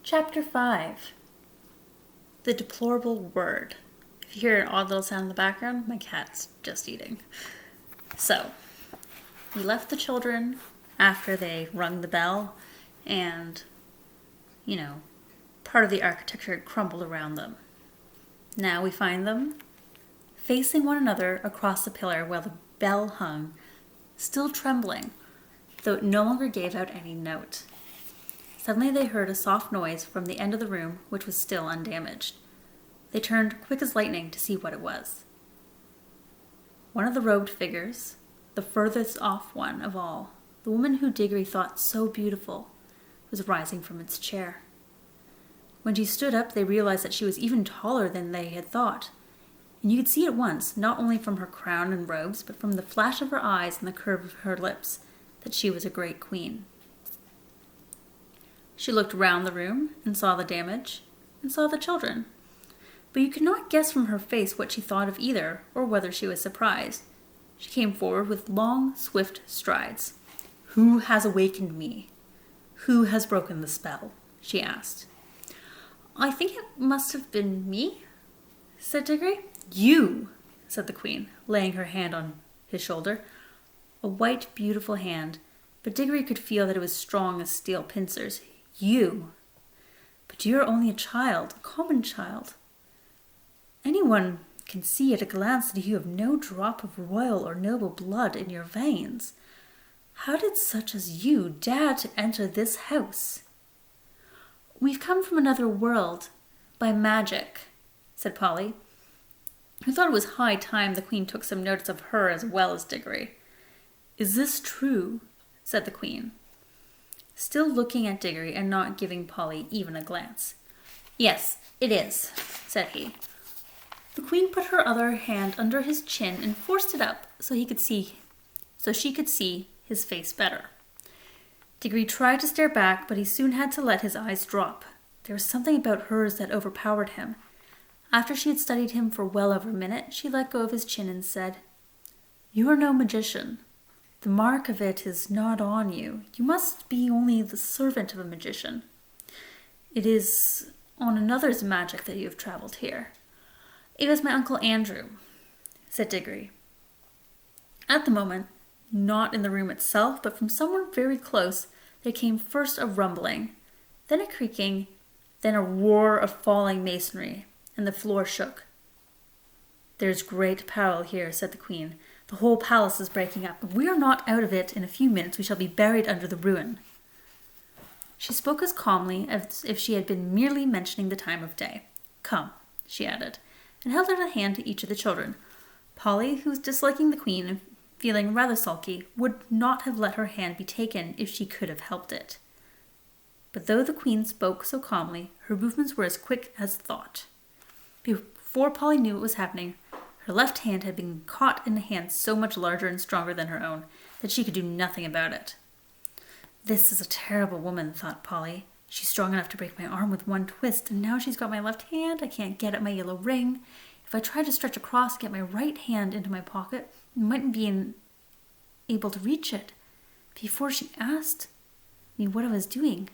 Chapter 5. The Deplorable Word. If you hear an odd little sound in the background, my cat's just eating. So, we left the children after they rung the bell, and, part of the architecture had crumbled around them. Now we find them facing one another across the pillar while the bell hung, still trembling, though it no longer gave out any note. Suddenly they heard a soft noise from the end of the room, which was still undamaged. They turned quick as lightning to see what it was. One of the robed figures, the furthest off one of all, the woman who Diggory thought so beautiful, was rising from its chair. When she stood up, they realized that she was even taller than they had thought, and you could see at once, not only from her crown and robes, but from the flash of her eyes and the curve of her lips, that she was a great queen. She looked round the room and saw the damage and saw the children. But you could not guess from her face what she thought of either or whether she was surprised. She came forward with long, swift strides. "Who has awakened me? Who has broken the spell?" she asked. "I think it must have been me," said Diggory. "You," said the queen, laying her hand on his shoulder. A white, beautiful hand, but Diggory could feel that it was strong as steel pincers. "You. But you are only a child, a common child. Anyone can see at a glance that you have no drop of royal or noble blood in your veins. How did such as you dare to enter this house?" "We've come from another world, by magic," said Polly, who thought it was high time the queen took some notice of her as well as Diggory. "Is this true?" said the queen, still looking at Diggory and not giving Polly even a glance. "Yes, it is," said he. The queen put her other hand under his chin and forced it up so she could see his face better. Diggory tried to stare back, but he soon had to let his eyes drop. There was something about hers that overpowered him. After she had studied him for well over a minute, she let go of his chin and said, "You are no magician. The mark of it is not on you. You must be only the servant of a magician. It is on another's magic that you have traveled here." "It was my Uncle Andrew," said Diggory. At the moment, not in the room itself, but from somewhere very close, there came first a rumbling, then a creaking, then a roar of falling masonry, and the floor shook. "There's great peril here," said the queen. "The whole palace is breaking up. If we are not out of it in a few minutes, we shall be buried under the ruin." She spoke as calmly as if she had been merely mentioning the time of day. "Come," she added, and held out a hand to each of the children. Polly, who was disliking the queen and feeling rather sulky, would not have let her hand be taken if she could have helped it. But though the queen spoke so calmly, her movements were as quick as thought. Before Polly knew what was happening, her left hand had been caught in a hand so much larger and stronger than her own that she could do nothing about it. "This is a terrible woman," thought Polly. "She's strong enough to break my arm with one twist, and now she's got my left hand. I can't get at my yellow ring. If I try to stretch across and get my right hand into my pocket, I mightn't be able to reach it. Before she asked me what I was doing.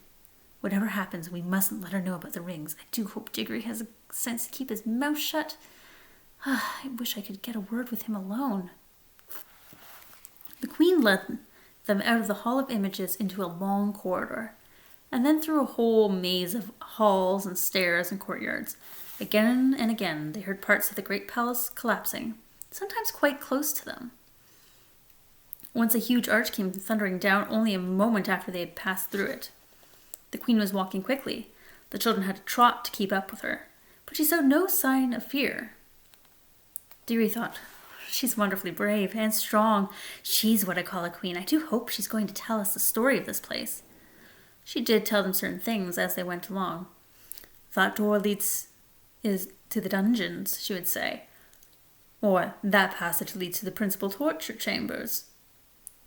Whatever happens, we mustn't let her know about the rings. I do hope Diggory has the sense to keep his mouth shut. I wish I could get a word with him alone." The queen led them out of the Hall of Images into a long corridor, and then through a whole maze of halls and stairs and courtyards. Again and again they heard parts of the great palace collapsing, sometimes quite close to them. Once a huge arch came thundering down only a moment after they had passed through it. The queen was walking quickly. The children had to trot to keep up with her, but she showed no sign of fear. Diggory thought, "She's wonderfully brave and strong. She's what I call a queen. I do hope she's going to tell us the story of this place." She did tell them certain things as they went along. "That door leads to the dungeons," she would say, or "that passage leads to the principal torture chambers.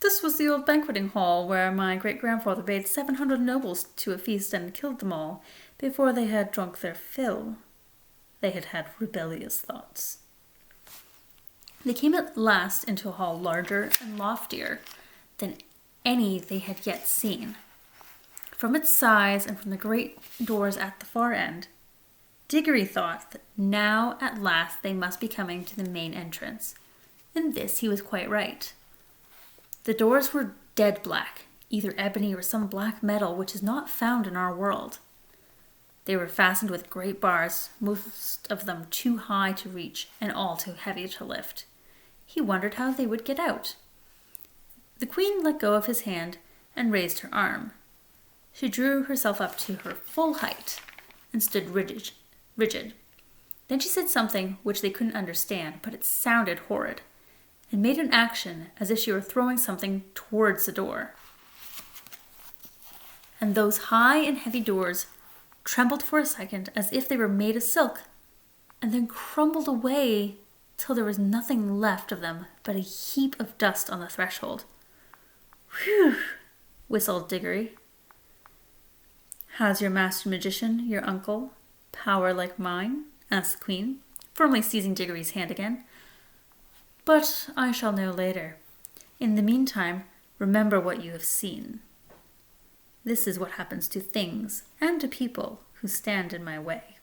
This was the old banqueting hall where my great-grandfather bade 700 nobles to a feast and killed them all before they had drunk their fill. They had had rebellious thoughts." They came at last into a hall larger and loftier than any they had yet seen. From its size and from the great doors at the far end, Diggory thought that now at last they must be coming to the main entrance. In this he was quite right. The doors were dead black, either ebony or some black metal which is not found in our world. They were fastened with great bars, most of them too high to reach and all too heavy to lift. He wondered how they would get out. The queen let go of his hand and raised her arm. She drew herself up to her full height and stood rigid. Then she said something which they couldn't understand, but it sounded horrid, and made an action as if she were throwing something towards the door. And those high and heavy doors trembled for a second as if they were made of silk, and then crumbled away till there was nothing left of them but a heap of dust on the threshold. "Whew!" whistled Diggory. "Has your master magician, your uncle, power like mine?" asked the queen, firmly seizing Diggory's hand again. "But I shall know later. In the meantime, remember what you have seen. This is what happens to things and to people who stand in my way."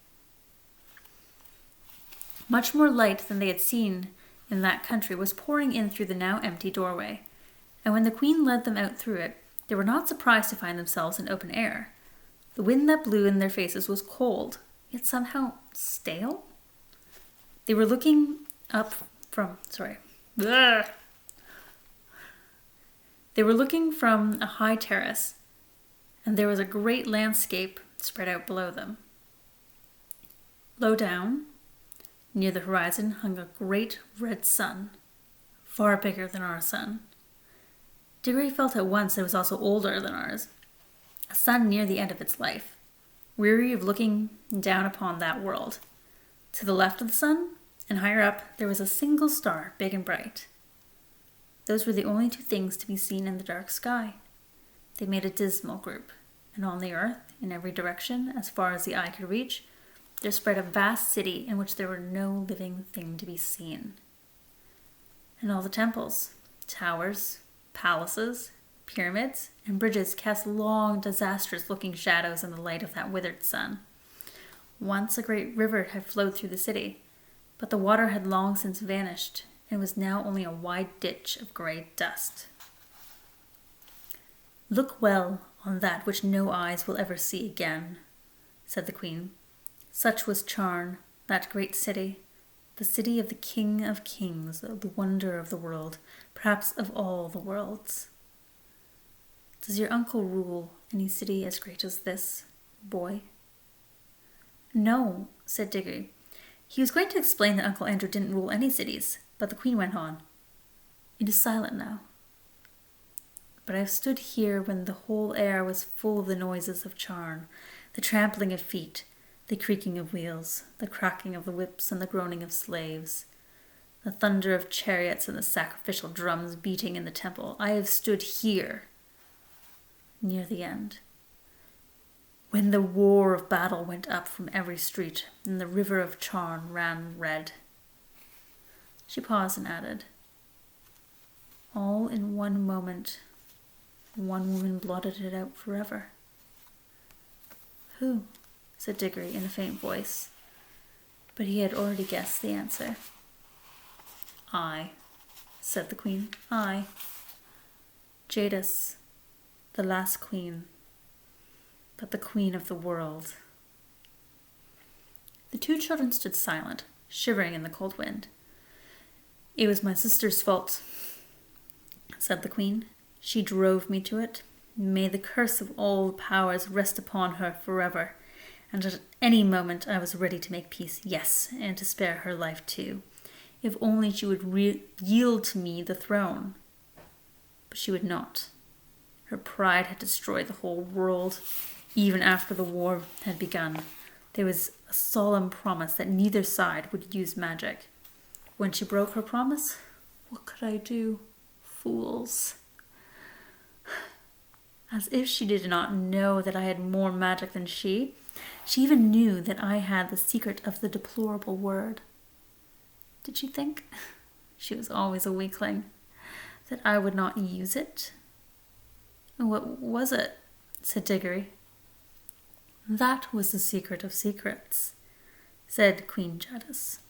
Much more light than they had seen in that country was pouring in through the now empty doorway, and when the queen led them out through it, they were not surprised to find themselves in open air. The wind that blew in their faces was cold, yet somehow stale. They were looking from a high terrace, and there was a great landscape spread out below them. Low down, near the horizon, hung a great red sun, far bigger than our sun. Diggory felt at once it was also older than ours, a sun near the end of its life, weary of looking down upon that world. To the left of the sun, and higher up, there was a single star, big and bright. Those were the only two things to be seen in the dark sky. They made a dismal group, and on the earth, in every direction, as far as the eye could reach, there spread a vast city in which there were no living thing to be seen. And all the temples, towers, palaces, pyramids, and bridges cast long, disastrous-looking shadows in the light of that withered sun. Once a great river had flowed through the city, but the water had long since vanished, and was now only a wide ditch of grey dust. "Look well on that which no eyes will ever see again," said the queen. "Such was Charn, that great city, the city of the King of Kings, the wonder of the world, perhaps of all the worlds. Does your uncle rule any city as great as this, boy?" "No," said Diggory. He was going to explain that Uncle Andrew didn't rule any cities, but the queen went on. "It is silent now. But I have stood here when the whole air was full of the noises of Charn, the trampling of feet, the creaking of wheels, the cracking of the whips and the groaning of slaves, the thunder of chariots and the sacrificial drums beating in the temple. I have stood here, near the end, when the roar of battle went up from every street and the river of Charn ran red." She paused and added, "All in one moment, one woman blotted it out forever." "Who?" said Diggory in a faint voice, but he had already guessed the answer. "I," said the queen, "I. Jadis, the last queen, but the queen of the world." The two children stood silent, shivering in the cold wind. "It was my sister's fault," said the queen. "She drove me to it. May the curse of all the powers rest upon her forever. And at any moment I was ready to make peace, yes, and to spare her life too, if only she would yield to me the throne. But she would not. Her pride had destroyed the whole world. Even after the war had begun, there was a solemn promise that neither side would use magic. When she broke her promise, what could I do? Fools. As if she did not know that I had more magic than she even knew that I had the secret of the deplorable word. Did she think, she was always a weakling, that I would not use it? And what was it? said Diggory. That was the secret of secrets, said Queen Jadis.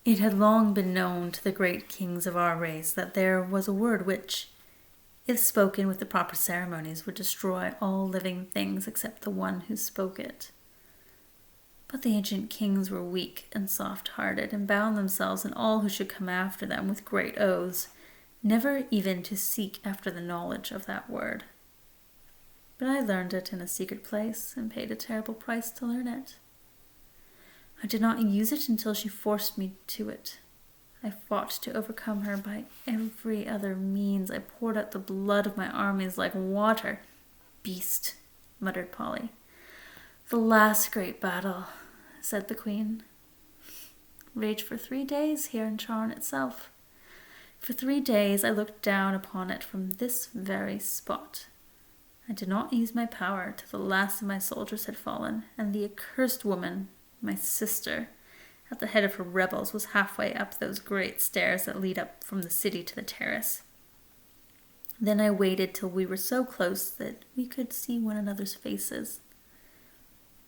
It had long been known to the great kings of our race that there was a word which, if spoken with the proper ceremonies, would destroy all living things except the one who spoke it. But the ancient kings were weak and soft-hearted, and bound themselves and all who should come after them with great oaths, never even to seek after the knowledge of that word. But I learned it in a secret place, and paid a terrible price to learn it. I did not use it until she forced me to it. I fought to overcome her by every other means. I poured out the blood of my armies like water. Beast, muttered Polly. The last great battle, said the Queen. Raged for 3 days here in Charn itself. For 3 days I looked down upon it from this very spot. I did not use my power till the last of my soldiers had fallen, and the accursed woman, my sister, at the head of her rebels, was halfway up those great stairs that lead up from the city to the terrace. Then I waited till we were so close that we could see one another's faces.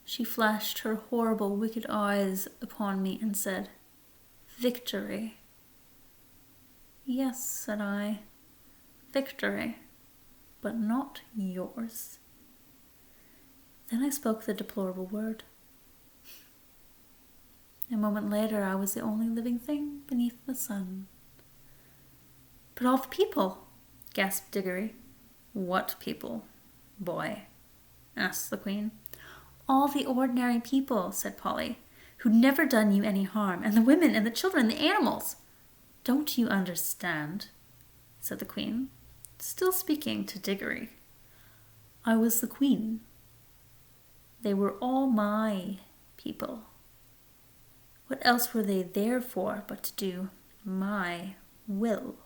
She flashed her horrible, wicked eyes upon me and said, "Victory." "Yes," said I, "victory, but not yours." Then I spoke the deplorable word. A moment later, I was the only living thing beneath the sun. "But all the people," gasped Diggory. "What people, boy?" asked the Queen. "All the ordinary people," said Polly, "who'd never done you any harm, and the women and the children and the animals." "Don't you understand?" said the Queen, still speaking to Diggory. "I was the Queen. They were all my people. What else were they there for but to do my will?"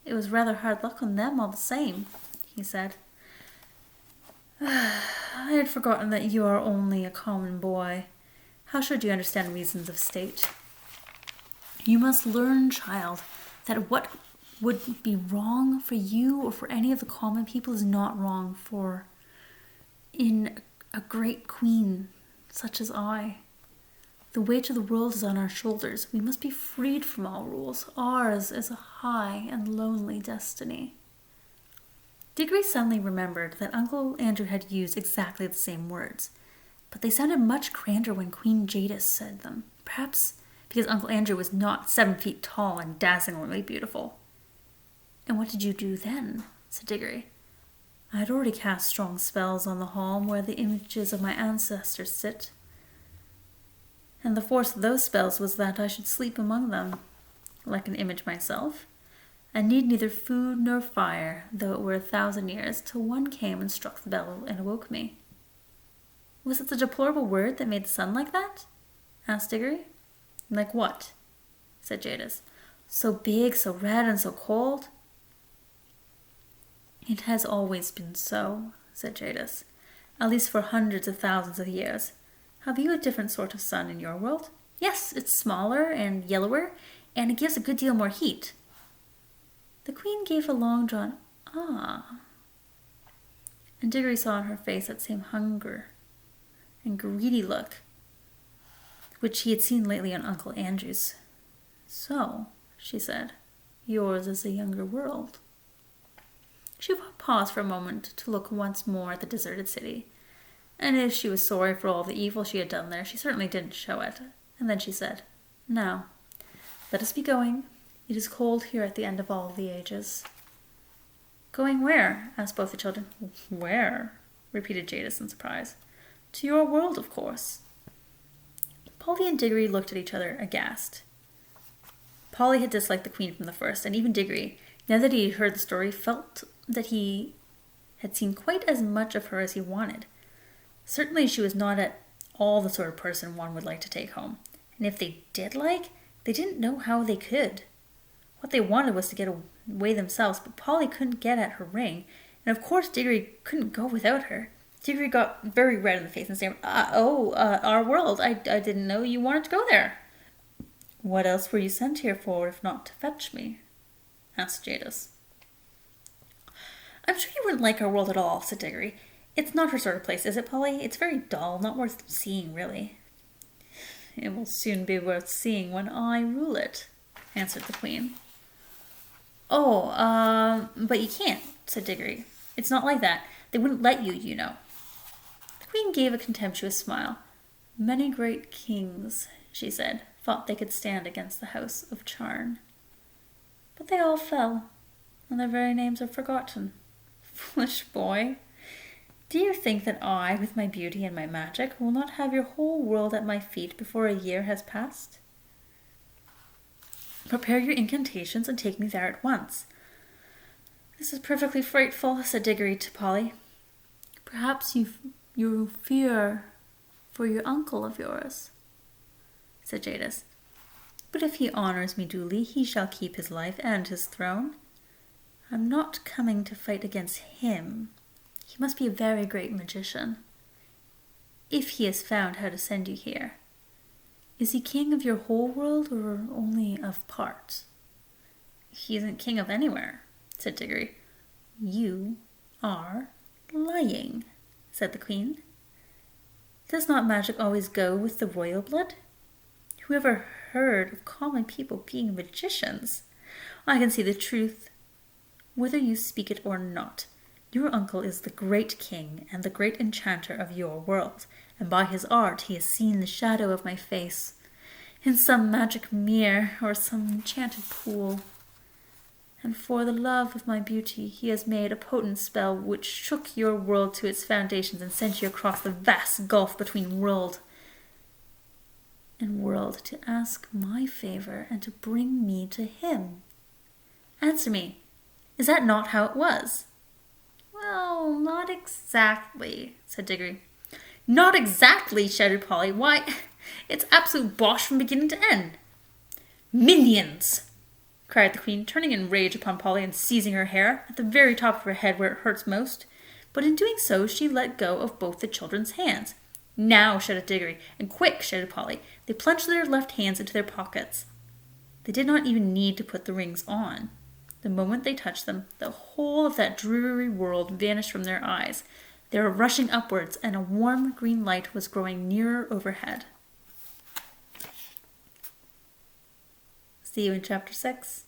"It was rather hard luck on them all the same," he said. "I had forgotten that you are only a common boy. How should you understand reasons of state? You must learn, child, that what would be wrong for you or for any of the common people is not wrong for in a great queen such as I. The weight of the world is on our shoulders. We must be freed from all rules. Ours is a high and lonely destiny." Diggory suddenly remembered that Uncle Andrew had used exactly the same words, but they sounded much grander when Queen Jadis said them, perhaps because Uncle Andrew was not 7 feet tall and dazzlingly beautiful. "And what did you do then?" said Diggory. "I had already cast strong spells on the hall where the images of my ancestors sit, and the force of those spells was that I should sleep among them, like an image myself, and need neither food nor fire, though it were 1,000 years, till one came and struck the bell and awoke me." "Was it the deplorable word that made the sun like that?" asked Diggory. "Like what?" said Jadis. "So big, so red, and so cold?" "It has always been so," said Jadis, "at least for hundreds of thousands of years. Have you a different sort of sun in your world?" "Yes, it's smaller and yellower, and it gives a good deal more heat." The Queen gave a long-drawn "ah," and Diggory saw in her face that same hunger and greedy look which he had seen lately on Uncle Andrew's. "So," she said, "yours is a younger world." She paused for a moment to look once more at the deserted city, and if she was sorry for all the evil she had done there, she certainly didn't show it. And then she said, "Now, let us be going. It is cold here at the end of all the ages." "Going where?" asked both the children. "Where?" repeated Jadis in surprise. "To your world, of course." Polly and Diggory looked at each other aghast. Polly had disliked the Queen from the first, and even Diggory, now that he had heard the story, felt that he had seen quite as much of her as he wanted. Certainly she was not at all the sort of person one would like to take home, and if they did like, they didn't know how they could. What they wanted was to get away themselves, but Polly couldn't get at her ring, and of course Diggory couldn't go without her. Diggory got very red in the face and said, our world, I didn't know you wanted to go there." "What else were you sent here for if not to fetch me?" asked Jadis. I'm sure you wouldn't like our world at all, said Diggory. It's not her sort of place, is it, Polly? It's very dull, not worth seeing, really. It will soon be worth seeing when I rule it, answered the Queen. Oh, but you can't, said Diggory. It's not like that. They wouldn't let you, you know. The Queen gave a contemptuous smile. Many great kings, she said, thought they could stand against the house of Charn. But they all fell, and their very names are forgotten. Foolish boy! Do you think that I, with my beauty and my magic, will not have your whole world at my feet before a year has passed? Prepare your incantations and take me there at once. This is perfectly frightful, said Diggory to Polly. Perhaps you fear for your uncle of yours, said Jadis. But if he honors me duly, he shall keep his life and his throne. I'm not coming to fight against him. He must be a very great magician, if he has found how to send you here. Is he king of your whole world or only of part? He isn't king of anywhere, said Diggory. You are lying, said the Queen. Does not magic always go with the royal blood? Who ever heard of common people being magicians? I can see the truth, whether you speak it or not. Your uncle is the great king and the great enchanter of your world, and by his art he has seen the shadow of my face in some magic mirror or some enchanted pool. And for the love of my beauty he has made a potent spell which shook your world to its foundations and sent you across the vast gulf between world and world to ask my favor and to bring me to him. Answer me, is that not how it was? Well, not exactly, said Diggory. Not exactly, shouted Polly. Why, it's absolute bosh from beginning to end. Minions! Cried the Queen, turning in rage upon Polly and seizing her hair, at the very top of her head where it hurts most. But in doing so, she let go of both the children's hands. Now, shouted Diggory, and quick, shouted Polly. They plunged their left hands into their pockets. They did not even need to put the rings on. The moment they touched them, the whole of that dreary world vanished from their eyes. They were rushing upwards, and a warm green light was growing nearer overhead. See you in Chapter 6.